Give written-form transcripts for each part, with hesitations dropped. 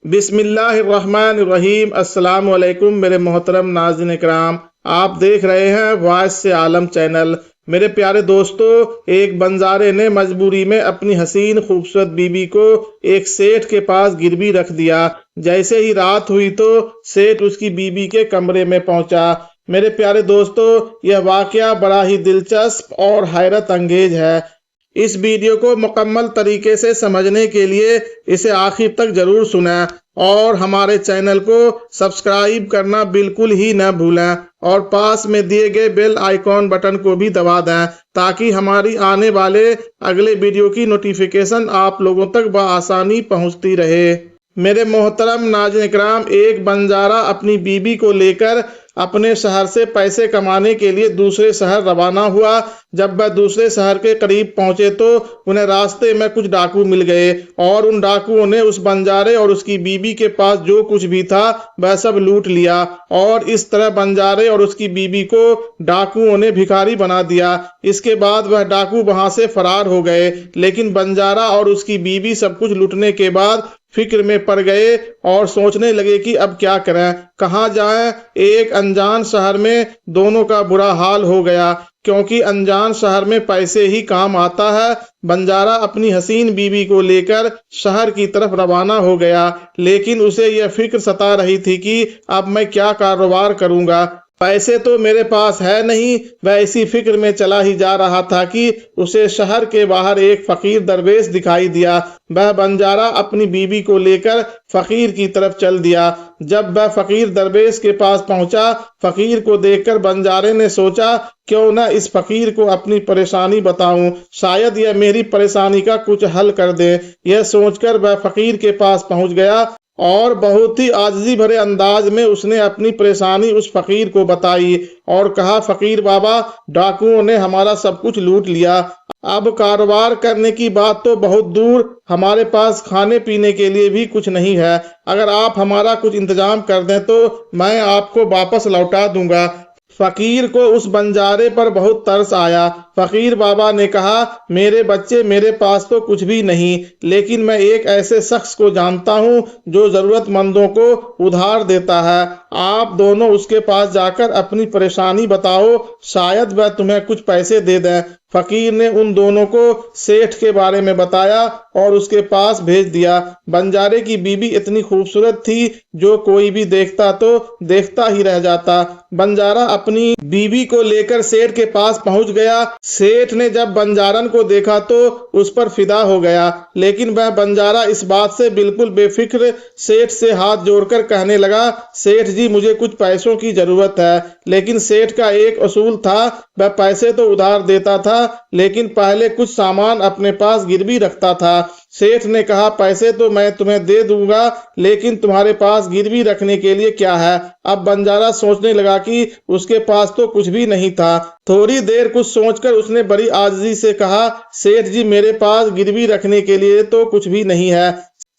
बिस्मिल्लाहिर्रहमानिर्रहीम। अस्सलाम वालेकुम मेरे मोहतरम नाज़रीन इकराम, आप देख रहे हैं वॉइस से आलम चैनल। मेरे प्यारे दोस्तों, एक बंजारे ने मजबूरी में अपनी हसीन खूबसूरत बीबी को एक सेठ के पास गिरवी रख दिया। जैसे ही रात हुई तो सेठ उसकी बीबी के कमरे में पहुंचा। मेरे प्यारे दोस्तों, यह वाकया बड़ा ही दिलचस्प और हैरत अंगेज है। इस वीडियो को मुकम्मल तरीके से समझने के लिए इसे आखिर तक जरूर सुनें और हमारे चैनल को सब्सक्राइब करना बिल्कुल ही न भूलें और पास में दिए गए बेल आइकॉन बटन को भी दबा दें ताकि हमारी आने वाले अगले वीडियो की नोटिफिकेशन आप लोगों तक बआसानी पहुंचती रहे। मेरे मोहतरम नाज़रीन इकराम, एक बंजारा अपनी बीबी को लेकर अपने शहर से पैसे कमाने के लिए दूसरे शहर रवाना हुआ। जब वह दूसरे शहर के करीब पहुंचे तो उन्हें रास्ते में कुछ डाकू मिल गए और उन डाकुओं ने उस बंजारे और उसकी बीबी के पास जो कुछ भी था वह सब लूट लिया और इस तरह बंजारे और उसकी बीबी को डाकुओं ने भिखारी बना दिया। इसके बाद वह डाकू वहां से फरार हो गए, लेकिन बंजारा और उसकी बीबी सब कुछ लूटने के बाद फिक्र में पड़ गए और सोचने लगे कि अब क्या करें, कहाँ जाएं। एक अनजान शहर में दोनों का बुरा हाल हो गया क्योंकि अनजान शहर में पैसे ही काम आता है। बंजारा अपनी हसीन बीवी को लेकर शहर की तरफ रवाना हो गया, लेकिन उसे यह फिक्र सता रही थी कि अब मैं क्या कारोबार करूंगा, पैसे तो मेरे पास है नहीं। वह इसी फिक्र में चला ही जा रहा था कि उसे शहर के बाहर एक फकीर दरवेश दिखाई दिया। वह बंजारा अपनी बीबी को लेकर फकीर की तरफ चल दिया। जब वह फकीर दरवेश के पास पहुंचा, फकीर को देखकर बंजारे ने सोचा क्यों न इस फकीर को अपनी परेशानी बताऊं, शायद यह मेरी परेशानी का कुछ हल कर दे। यह सोचकर वह फकीर के पास पहुंच गया और बहुत ही आजिज़ी भरे अंदाज में उसने अपनी परेशानी उस फकीर को बताई और कहा, फकीर बाबा, डाकुओं ने हमारा सब कुछ लूट लिया। अब कारोबार करने की बात तो बहुत दूर, हमारे पास खाने पीने के लिए भी कुछ नहीं है। अगर आप हमारा कुछ इंतजाम कर दें तो मैं आपको वापस लौटा दूंगा। फकीर को उस बंजारे पर बहुत तरस आया। फकीर बाबा ने कहा, मेरे बच्चे, मेरे पास तो कुछ भी नहीं, लेकिन मैं एक ऐसे शख्स को जानता हूँ जो जरूरतमंदों को उधार देता है। आप दोनों उसके पास जाकर अपनी परेशानी बताओ, शायद वह तुम्हें कुछ पैसे दे दें। फकीर ने उन दोनों को सेठ के बारे में बताया और उसके पास भेज दिया। बंजारे की बीबी इतनी खूबसूरत थी जो कोई भी देखता तो देखता ही रह जाता। बंजारा अपनी बीबी को लेकर सेठ के पास पहुंच गया। सेठ ने जब बंजारन को देखा तो उस पर फिदा हो गया, लेकिन वह बंजारा इस बात से बिल्कुल बेफिक्र सेठ से हाथ जोड़कर कहने लगा, सेठ जी, मुझे कुछ पैसों की जरूरत है। लेकिन सेठ का एक असूल था, वह पैसे तो उधार देता था लेकिन पहले कुछ सामान अपने पास गिरवी रखता था। सेठ ने कहा, पैसे तो मैं तुम्हें दे दूंगा, लेकिन तुम्हारे पास गिरवी रखने के लिए क्या है। अब बंजारा सोचने लगा कि उसके पास तो कुछ भी नहीं था। थोड़ी देर कुछ सोचकर उसने बड़ी आजिज़ी से कहा, सेठ जी, मेरे पास गिरवी रखने के लिए तो कुछ भी नहीं है।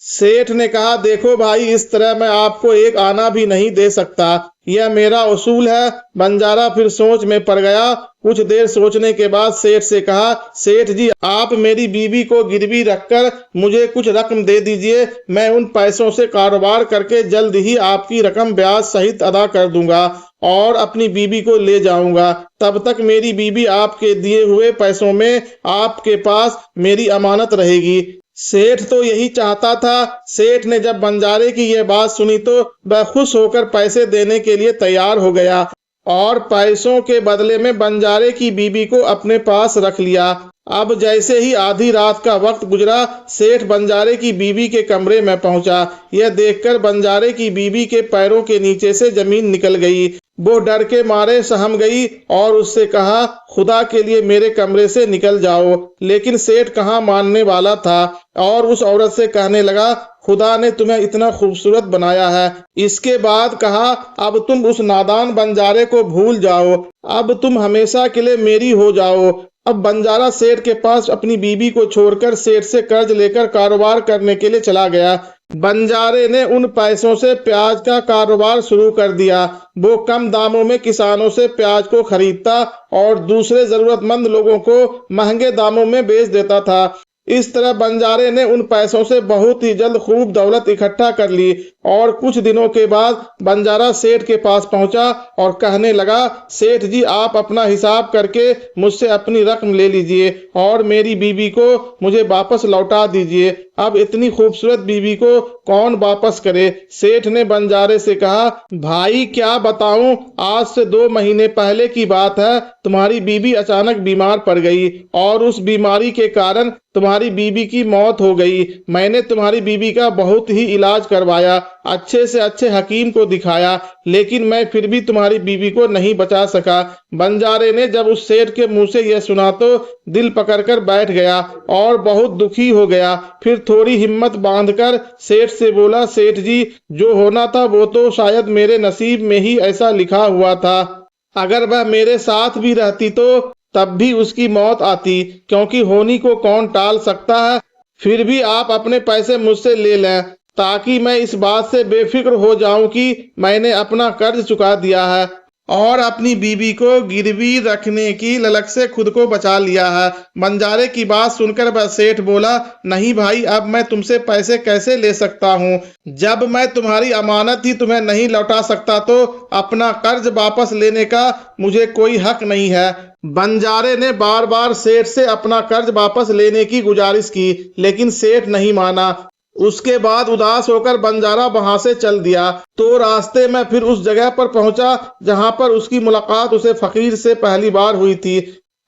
सेठ ने कहा, देखो भाई, इस तरह मैं आपको एक आना भी नहीं दे सकता, यह मेरा उसूल है। बंजारा फिर सोच में पड़ गया। कुछ देर सोचने के बाद सेठ से कहा, सेठ जी, आप मेरी बीवी को गिरवी रखकर मुझे कुछ रकम दे दीजिए, मैं उन पैसों से कारोबार करके जल्द ही आपकी रकम ब्याज सहित अदा कर दूंगा और अपनी बीवी को ले जाऊंगा। तब तक मेरी बीवी आपके दिए हुए पैसों में आपके पास मेरी अमानत रहेगी। सेठ तो यही चाहता था। सेठ ने जब बंजारे की यह बात सुनी तो वह खुश होकर पैसे देने के लिए तैयार हो गया और पैसों के बदले में बंजारे की बीबी को अपने पास रख लिया। अब जैसे ही आधी रात का वक्त गुजरा, सेठ बंजारे की बीबी के कमरे में पहुंचा। यह देखकर बंजारे की बीबी के पैरों के नीचे से जमीन निकल गई। वो डर के मारे सहम गई और उससे कहा, खुदा के लिए मेरे कमरे से निकल जाओ। लेकिन सेठ कहाँ मानने वाला था और उस औरत से कहने लगा, खुदा ने तुम्हें इतना खूबसूरत बनाया है। इसके बाद कहा, अब तुम उस नादान बंजारे को भूल जाओ, अब तुम हमेशा के लिए मेरी हो जाओ। अब बंजारा सेठ के पास अपनी बीबी को छोड़कर सेठ से कर्ज लेकर कारोबार करने के लिए चला गया। बंजारे ने उन पैसों से प्याज का कारोबार शुरू कर दिया। वो कम दामों में किसानों से प्याज को खरीदता और दूसरे जरूरतमंद लोगों को महंगे दामों में बेच देता था। इस तरह बंजारे ने उन पैसों से बहुत ही जल्द खूब दौलत इकट्ठा कर ली और कुछ दिनों के बाद बंजारा सेठ के पास पहुंचा और कहने लगा, सेठ जी आप अपना हिसाब करके मुझसे अपनी रकम ले लीजिए और मेरी बीवी को मुझे वापस लौटा दीजिए। अब इतनी खूबसूरत बीवी को कौन वापस करे। सेठ ने बंजारे से कहा, भाई क्या बताऊं, आज से 2 महीने पहले की बात है, तुम्हारी बीवी अचानक बीमार पड़ गई और उस बीमारी के कारण तुम्हारी बीवी की मौत हो गई। मैंने तुम्हारी बीवी का बहुत ही इलाज करवाया, अच्छे से अच्छे हकीम को दिखाया, लेकिन मैं फिर भी तुम्हारी बीवी को नहीं बचा सका। बंजारे ने जब उस सेठ के मुंह से यह सुना तो दिल पकड़कर बैठ गया और बहुत दुखी हो गया। फिर थोड़ी हिम्मत बांधकर सेठ से बोला, सेठ जी जो होना था वो तो शायद मेरे नसीब में ही ऐसा लिखा हुआ था। अगर वह मेरे साथ भी रहती तो तब भी उसकी मौत आती, क्योंकि होनी को कौन टाल सकता है। फिर भी आप अपने पैसे मुझसे ले लें ताकि मैं इस बात से बेफिक्र हो जाऊं कि मैंने अपना कर्ज चुका दिया है और अपनी बीवी को गिरवी रखने की ललक से खुद को बचा लिया है। बंजारे की बात सुनकर वह सेठ बोला, नहीं भाई, अब मैं तुमसे पैसे कैसे ले सकता हूँ। जब मैं तुम्हारी अमानत ही तुम्हें नहीं लौटा सकता तो अपना कर्ज वापस लेने का मुझे कोई हक नहीं है। बंजारे ने बार बार सेठ से अपना कर्ज वापस लेने की गुजारिश की, लेकिन सेठ नहीं माना। उसके बाद उदास होकर बंजारा वहां से चल दिया तो रास्ते में फिर उस जगह पर पहुंचा जहां पर उसकी मुलाकात उसे फकीर से पहली बार हुई थी।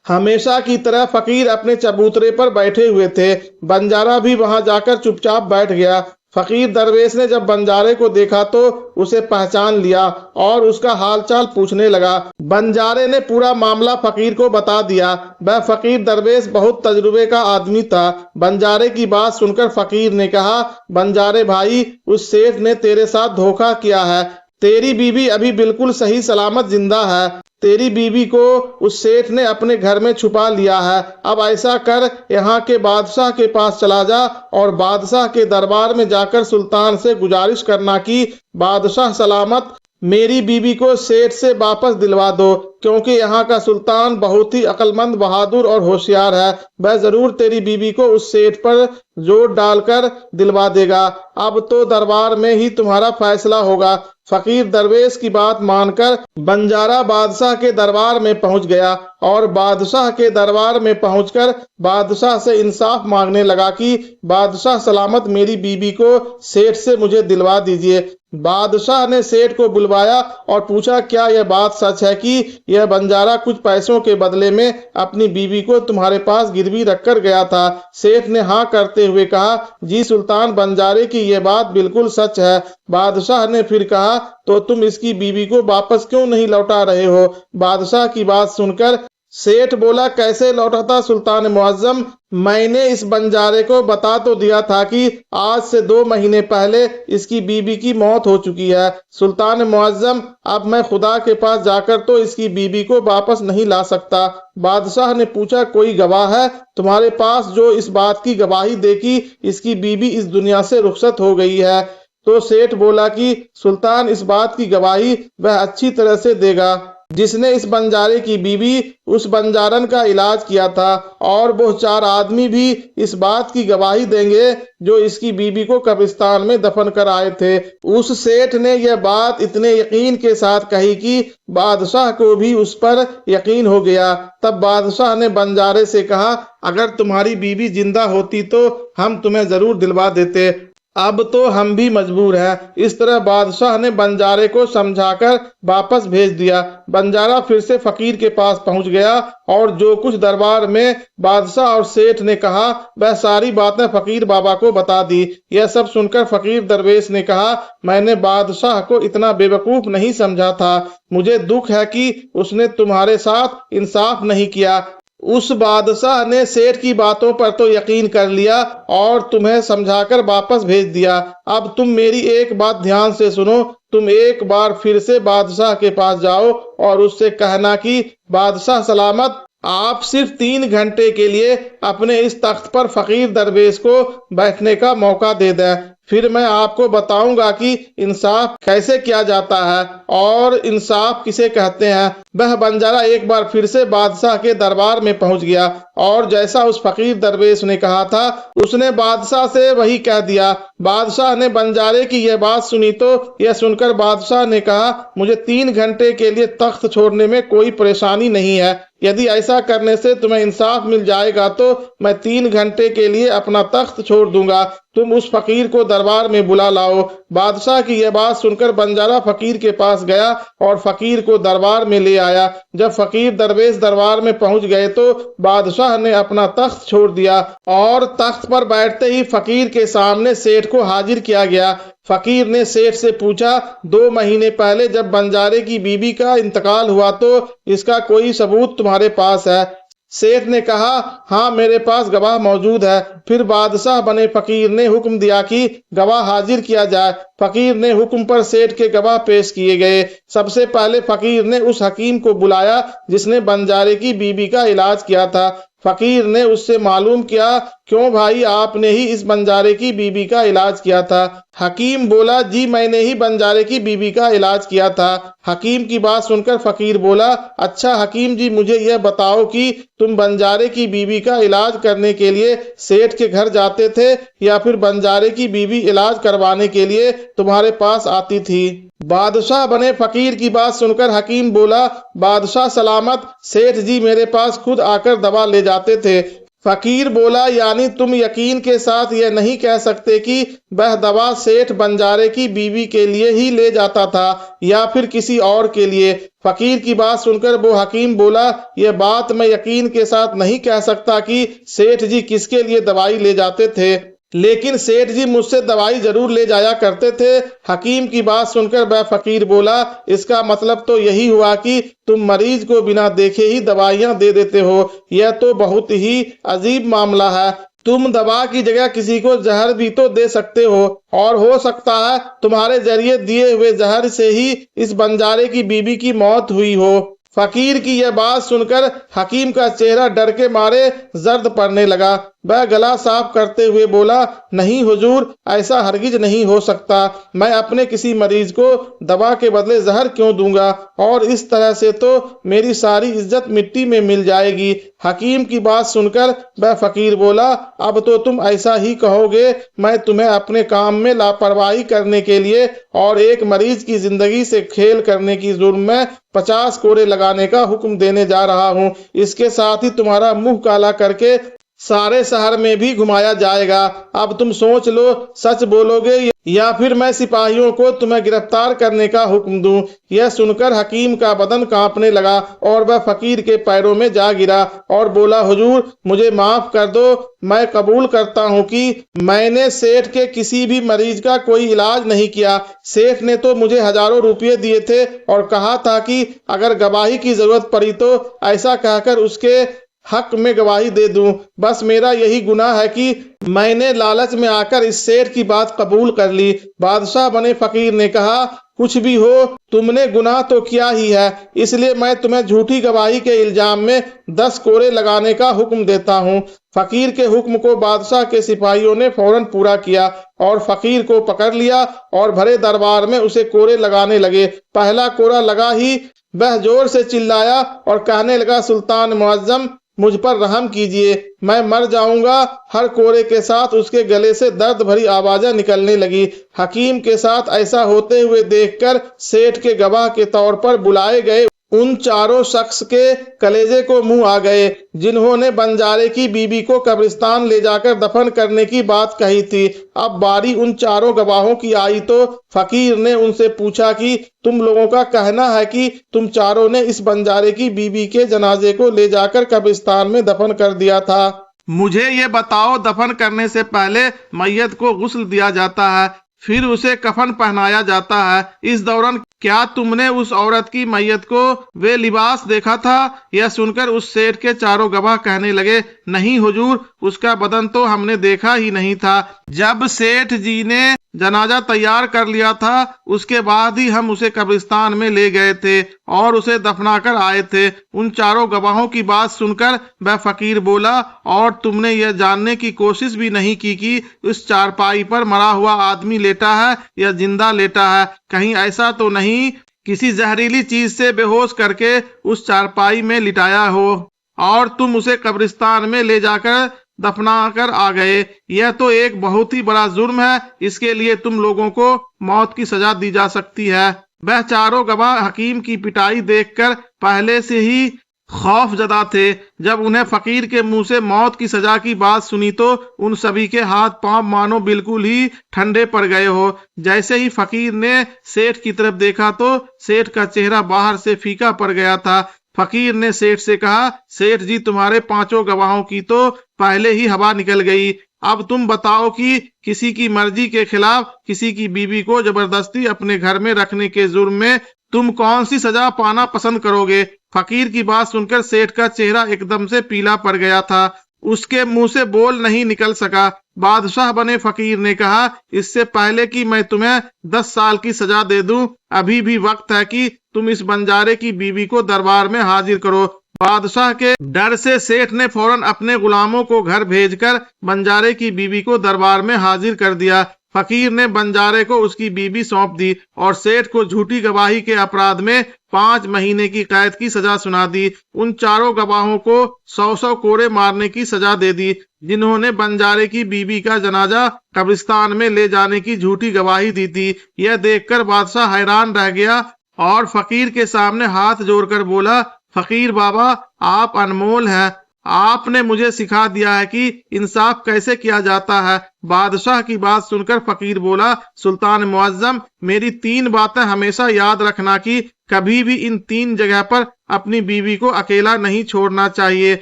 हमेशा की तरह फकीर अपने चबूतरे पर बैठे हुए थे। बंजारा भी वहां जाकर चुपचाप बैठ गया। फकीर दरवेश ने जब बंजारे को देखा तो उसे पहचान लिया और उसका हालचाल पूछने लगा। बंजारे ने पूरा मामला फकीर को बता दिया। वह फकीर दरवेश बहुत तजुर्बे का आदमी था। बंजारे की बात सुनकर फकीर ने कहा, बंजारे भाई, उस सेठ ने तेरे साथ धोखा किया है। तेरी बीवी अभी बिल्कुल सही सलामत जिंदा है। तेरी बीवी को उस सेठ ने अपने घर में छुपा लिया है। अब ऐसा कर, यहाँ के बादशाह के पास चला जा और बादशाह के दरबार में जाकर सुल्तान से गुजारिश करना कि बादशाह सलामत मेरी बीवी को सेठ से वापस दिलवा दो, क्योंकि यहाँ का सुल्तान बहुत ही अक्लमंद, बहादुर और होशियार है। वह जरूर तेरी बीवी को उस सेठ पर जोर डालकर दिलवा देगा। अब तो दरबार में ही तुम्हारा फैसला होगा। फकीर दरवेश की बात मानकर बंजारा बादशाह के दरबार में पहुंच गया और बादशाह के दरबार में पहुंचकर बादशाह से इंसाफ मांगने लगा कि बादशाह सलामत मेरी बीवी को सेठ से मुझे दिलवा दीजिए। बादशाह ने सेठ को बुलवाया और पूछा, क्या यह बात सच है कि यह बंजारा कुछ पैसों के बदले में अपनी बीवी को तुम्हारे पास गिरवी रखकर गया था? सेठ ने हाँ करते हुए कहा, जी सुल्तान, बंजारे की यह बात बिल्कुल सच है। बादशाह ने फिर कहा, तो तुम इसकी बीवी को वापस क्यों नहीं लौटा रहे हो? बादशाह की बात सुनकर सेठ बोला, कैसे लौटाता सुल्तान मुअज्जम, मैंने इस बंजारे को बता तो दिया था कि आज से 2 महीने पहले इसकी बीवी की मौत हो चुकी है। सुल्तान मुअज्जम, अब मैं खुदा के पास जाकर तो इसकी बीवी को वापस नहीं ला सकता। बादशाह ने पूछा, कोई गवाह है तुम्हारे पास जो इस बात की गवाही दे कि इसकी बीवी इस दुनिया से रुखसत हो गई है? तो सेठ बोला कि सुल्तान, इस बात की गवाही वह अच्छी तरह से देगा जिसने इस बंजारे की बीवी उस बंजारन का इलाज किया था, और वो 4 आदमी भी इस बात की गवाही देंगे जो इसकी बीवी को कब्रिस्तान में दफन कर आए थे। उस सेठ ने यह बात इतने यकीन के साथ कही कि बादशाह को भी उस पर यकीन हो गया। तब बादशाह ने बंजारे से कहा, अगर तुम्हारी बीवी जिंदा होती तो हम तुम्हें जरूर दिलवा देते, अब तो हम भी मजबूर हैं। इस तरह बादशाह ने बंजारे को समझाकर वापस भेज दिया। बंजारा फिर से फकीर के पास पहुंच गया और जो कुछ दरबार में बादशाह और सेठ ने कहा वह सारी बातें फकीर बाबा को बता दी। यह सब सुनकर फकीर दरवेश ने कहा, मैंने बादशाह को इतना बेवकूफ नहीं समझा था। मुझे दुख है कि उसने तुम्हारे साथ इंसाफ नहीं किया। उस बादशाह ने सेठ की बातों पर तो यकीन कर लिया और तुम्हें समझाकर वापस भेज दिया। अब तुम मेरी एक बात ध्यान से सुनो। तुम एक बार फिर से बादशाह के पास जाओ और उससे कहना कि बादशाह सलामत, आप सिर्फ 3 घंटे के लिए अपने इस तख्त पर फकीर दरवेश को बैठने का मौका दे दें। फिर मैं आपको बताऊंगा कि इंसाफ कैसे किया जाता है और इंसाफ किसे कहते हैं। वह बंजारा एक बार फिर से बादशाह के दरबार में पहुंच गया और जैसा उस फकीर दरवेश ने कहा था उसने बादशाह से वही कह दिया। बादशाह ने बंजारे की यह बात सुनी तो यह सुनकर बादशाह ने कहा, मुझे 3 घंटे के लिए तख्त छोड़ने में कोई परेशानी नहीं है। यदि ऐसा करने से तुम्हें इंसाफ मिल जाएगा तो मैं 3 घंटे के लिए अपना तख्त छोड़ दूंगा। तुम उस फकीर को दरबार में बुला लाओ। बादशाह की यह बात सुनकर बंजारा फकीर के पास गया और फकीर को दरबार में ले आया। जब फकीर दरवेश दरबार में पहुंच गए तो बादशाह ने अपना तख्त छोड़ दिया और तख्त पर बैठते ही फकीर के सामने सेठ को हाजिर किया गया। फकीर ने सेठ से पूछा, 2 महीने पहले जब बंजारे की बीबी का इंतकाल हुआ तो इसका कोई सबूत तुम्हारे पास है? सेठ ने कहा, हाँ मेरे पास गवाह मौजूद है। फिर बादशाह बने फकीर ने हुक्म दिया कि गवाह हाजिर किया जाए। फकीर ने हुक्म पर सेठ के गवाह पेश किए गए। सबसे पहले फकीर ने उस हकीम को बुलाया जिसने बंजारे की बीबी का इलाज किया था। फकीर ने उससे मालूम किया, क्यों भाई, आपने ही इस बंजारे की बीबी का इलाज किया था? हकीम बोला, जी मैंने ही बंजारे की बीबी का इलाज किया था। हकीम की बात सुनकर फकीर बोला, अच्छा हकीम जी, मुझे यह बताओ कि तुम बंजारे की बीबी का इलाज करने के लिए सेठ के घर जाते थे या फिर बंजारे की बीबी इलाज करवाने के लिए तुम्हारे पास आती थी? बादशाह बने फकीर की बात सुनकर हकीम बोला, बादशाह सलामत, सेठ जी मेरे पास खुद आकर दवा ले जाते थे। फकीर बोला, यानी तुम यकीन के साथ यह नहीं कह सकते कि वह दवा सेठ बंजारे की बीवी के लिए ही ले जाता था या फिर किसी और के लिए? फकीर की बात सुनकर वो हकीम बोला, यह बात मैं यकीन के साथ नहीं कह सकता कि सेठ जी किसके लिए दवाई ले जाते थे, लेकिन सेठ जी मुझसे दवाई जरूर ले जाया करते थे। हकीम की बात सुनकर वह फकीर बोला, इसका मतलब तो यही हुआ कि तुम मरीज को बिना देखे ही दवाइयां दे देते हो। यह तो बहुत ही अजीब मामला है। तुम दवा की जगह किसी को जहर भी तो दे सकते हो और हो सकता है तुम्हारे जरिए दिए हुए जहर से ही इस बंजारे की बीबी की मौत हुई हो। फकीर की यह बात सुनकर हकीम का चेहरा डर के मारे जर्द पड़ने लगा। वह गला साफ करते हुए बोला, नहीं हुजूर, ऐसा हरगिज नहीं हो सकता। मैं अपने किसी मरीज को दवा के बदले जहर क्यों दूंगा, और इस तरह से तो मेरी सारी इज्जत मिट्टी में मिल जाएगी। हकीम की बात सुनकर वह फकीर बोला, अब तो तुम ऐसा ही कहोगे। मैं तुम्हें अपने काम में लापरवाही करने के लिए और एक मरीज की जिंदगी से खेल करने की जुर्म में 50 कोड़े लगाने का हुक्म देने जा रहा हूँ। इसके साथ ही तुम्हारा मुंह काला करके सारे शहर में भी घुमाया जाएगा। अब तुम सोच लो, सच बोलोगे या फिर मैं सिपाहियों को तुम्हें गिरफ्तार करने का हुक्म दूं? यह सुनकर हकीम का बदन कांपने लगा और वह फकीर के पैरों में जा गिरा और बोला, हुजूर मुझे माफ कर दो। मैं कबूल करता हूं कि मैंने सेठ के किसी भी मरीज का कोई इलाज नहीं किया। सेठ ने तो मुझे हजारों रुपये दिए थे और कहा था कि अगर गवाही की जरूरत पड़ी तो ऐसा कहकर उसके हक में गवाही दे दूं। बस मेरा यही गुनाह है कि मैंने लालच में आकर इस सेठ की बात कबूल कर ली। बादशाह बने फकीर ने कहा, कुछ भी हो, तुमने गुनाह तो किया ही है, इसलिए मैं तुम्हें झूठी गवाही के इल्जाम में 10 कोड़े लगाने का हुक्म देता हूँ। फकीर के हुक्म को बादशाह के सिपाहियों ने फौरन पूरा किया और फकीर को पकड़ लिया और भरे दरबार में उसे कोड़े लगाने लगे। पहला कोड़ा लगा ही वह जोर से चिल्लाया और कहने लगा, सुल्तान मुअज्जम, मुझ पर रहम कीजिए, मैं मर जाऊंगा। हर कोड़े के साथ उसके गले से दर्द भरी आवाजें निकलने लगी। हकीम के साथ ऐसा होते हुए देखकर सेठ के गवाह के तौर पर बुलाए गए उन चारों शख्स के कलेजे को मुंह आ गए जिन्होंने बंजारे की बीबी को कब्रिस्तान ले जाकर दफन करने की बात कही थी। अब बारी उन चारों गवाहों की आई तो फकीर ने उनसे पूछा कि तुम लोगों का कहना है कि तुम चारों ने इस बंजारे की बीबी के जनाजे को ले जाकर कब्रिस्तान में दफन कर दिया था। मुझे ये बताओ, दफन करने से पहले मैयत को गुस्ल दिया जाता है, फिर उसे कफन पहनाया जाता है। इस दौरान क्या तुमने उस औरत की मैयत को वे लिबास देखा था? यह सुनकर उस सेठ के चारों गवाह कहने लगे, नहीं हुजूर, उसका बदन तो हमने देखा ही नहीं था। जब सेठ जी ने जनाजा तैयार कर लिया था उसके बाद ही हम उसे कब्रिस्तान में ले गए थे और उसे दफना कर आए थे। उन चारों गवाहों की बात सुनकर वह फकीर बोला, और तुमने यह जानने की कोशिश भी नहीं की कि उस चारपाई पर मरा हुआ आदमी लेटा है या जिंदा लेटा है? कहीं ऐसा तो नहीं किसी जहरीली चीज से बेहोश करके उस चारपाई में लिटाया हो? और तुम उसे कब्रिस्तान में ले जाकर दफना कर आ गए। यह तो एक बहुत ही बड़ा जुर्म है, इसके लिए तुम लोगों को मौत की सजा दी जा सकती है। वह चारों गवाह हकीम की पिटाई देखकर पहले से ही खौफजदा थे। जब उन्हें फकीर के मुंह से मौत की सजा की बात सुनी तो उन सभी के हाथ पांव मानो बिल्कुल ही ठंडे पड़ गए हो। जैसे ही फकीर ने सेठ की तरफ देखा तो सेठ का चेहरा बाहर से फीका पड़ गया था। फकीर ने सेठ से कहा, सेठ जी तुम्हारे पांचों गवाहों की तो पहले ही हवा निकल गई। अब तुम बताओ कि किसी की मर्जी के खिलाफ किसी की बीवी को जबरदस्ती अपने घर में रखने के जुर्म में तुम कौन सी सजा पाना पसंद करोगे? फकीर की बात सुनकर सेठ का चेहरा एकदम से पीला पड़ गया था। उसके मुंह से बोल नहीं निकल सका। बादशाह बने फकीर ने कहा, इससे पहले कि मैं तुम्हें 10 साल की सजा दे दूं, अभी भी वक्त है कि तुम इस बंजारे की बीवी को दरबार में हाजिर करो। बादशाह के डर से सेठ ने फौरन अपने गुलामों को घर भेजकर बंजारे की बीवी को दरबार में हाजिर कर दिया। फकीर ने बंजारे को उसकी बीवी सौंप दी और सेठ को झूठी गवाही के अपराध में 5 महीने की कैद की सजा सुना दी। उन चारों गवाहों को 100 कोड़े मारने की सजा दे दी, जिन्होंने बंजारे की बीवी का जनाजा कब्रिस्तान में ले जाने की झूठी गवाही दी थी। यह देखकर बादशाह हैरान रह गया और फकीर के सामने हाथ जोड़कर बोला, फकीर बाबा आप अनमोल हैं। आपने मुझे सिखा दिया है कि इंसाफ कैसे किया जाता है। बादशाह की बात सुनकर फकीर बोला, सुल्तान मुअज्जम मेरी 3 बातें हमेशा याद रखना कि कभी भी इन 3 जगह पर अपनी बीवी को अकेला नहीं छोड़ना चाहिए।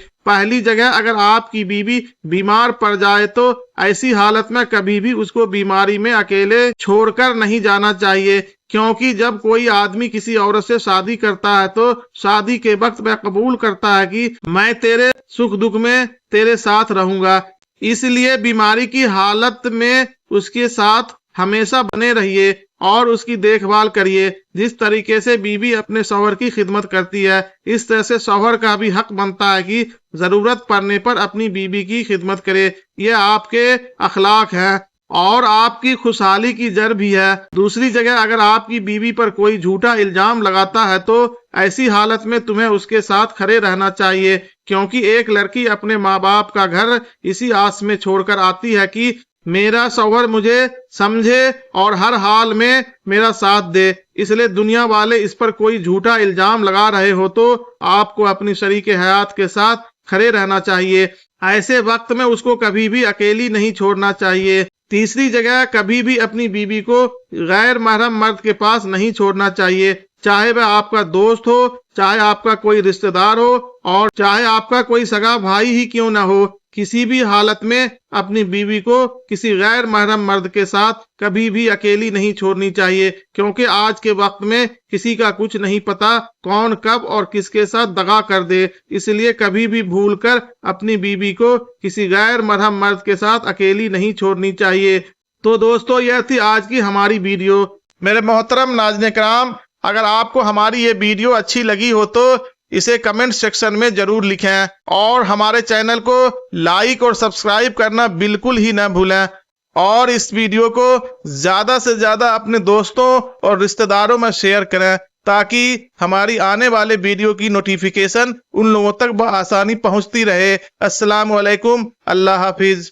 पहली जगह, अगर आपकी बीवी बीमार पड़ जाए तो ऐसी हालत में कभी भी उसको बीमारी में अकेले छोड़कर नहीं जाना चाहिए, क्योंकि जब कोई आदमी किसी औरत से शादी करता है तो शादी के वक्त वह कबूल करता है कि मैं तेरे सुख दुख में तेरे साथ रहूंगा। इसलिए बीमारी की हालत में उसके साथ हमेशा बने रहिए और उसकी देखभाल करिए। जिस तरीके से बीवी अपने शौहर की खिदमत करती है, इस तरह से शौहर का भी हक बनता है कि जरूरत पड़ने पर अपनी बीवी की खिदमत करे। यह आपके अखलाक है और आपकी खुशहाली की जड़ भी है। दूसरी जगह, अगर आपकी बीवी पर कोई झूठा इल्जाम लगाता है तो ऐसी हालत में तुम्हें उसके साथ खड़े रहना चाहिए, क्योंकि एक लड़की अपने माँ बाप का घर इसी आस में छोड़कर आती है कि मेरा शौहर मुझे समझे और हर हाल में मेरा साथ दे। इसलिए दुनिया वाले इस पर कोई झूठा इल्जाम लगा रहे हो तो आपको अपनी शरीके हयात के साथ खड़े रहना चाहिए। ऐसे वक्त में उसको कभी भी अकेली नहीं छोड़ना चाहिए। तीसरी जगह, कभी भी अपनी बीवी को गैर महरम मर्द के पास नहीं छोड़ना चाहिए, चाहे वह आपका दोस्त हो, चाहे आपका कोई रिश्तेदार हो और चाहे आपका कोई सगा भाई ही क्यों न हो। किसी भी हालत में अपनी बीवी को किसी गैर महरम मर्द के साथ कभी भी अकेली नहीं छोड़नी चाहिए, क्योंकि आज के वक्त में किसी का कुछ नहीं पता कौन कब और किसके साथ दगा कर दे। इसलिए कभी भी भूलकर अपनी बीवी को किसी गैर महरम मर्द के साथ अकेली नहीं छोड़नी चाहिए। तो दोस्तों, यह थी आज की हमारी वीडियो। मेरे मोहतरम नाज़रीन किराम, अगर आपको हमारी ये वीडियो अच्छी लगी हो तो इसे कमेंट सेक्शन में जरूर लिखें और हमारे चैनल को लाइक और सब्सक्राइब करना बिल्कुल ही न भूलें और इस वीडियो को ज्यादा से ज्यादा अपने दोस्तों और रिश्तेदारों में शेयर करें, ताकि हमारी आने वाले वीडियो की नोटिफिकेशन उन लोगों तक बआसानी पहुंचती रहे। अस्सलाम वालेकुम, अल्लाह हाफिज।